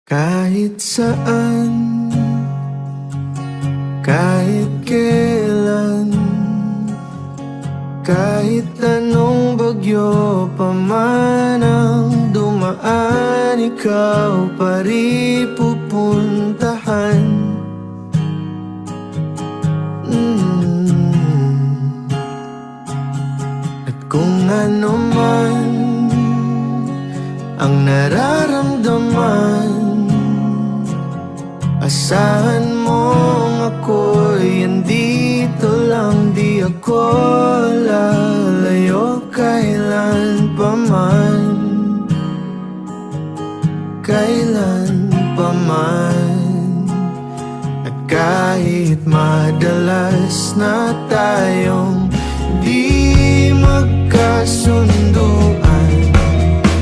Kahit saan, kahit kailan, kahit anong bagyo pa man ang dumaan, ikaw pa rin pupuntahan. At kung ano man ang nararamdaman, asahan mong ako'y andito lang, di ako lalayo kailan pa man, kailan pa man. At kahit madalas na tayong di magkasunduan,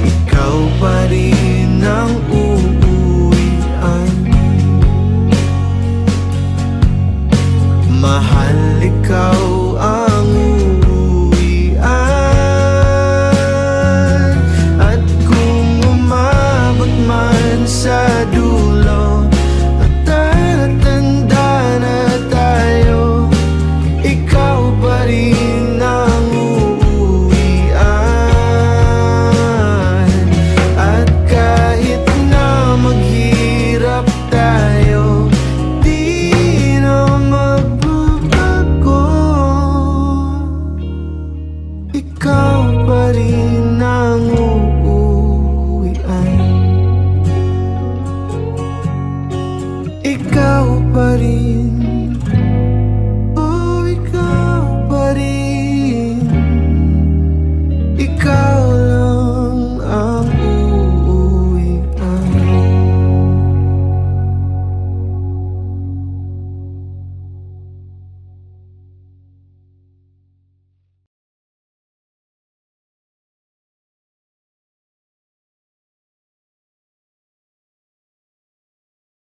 ikaw pa rin ang uuwian. Mahal, ikaw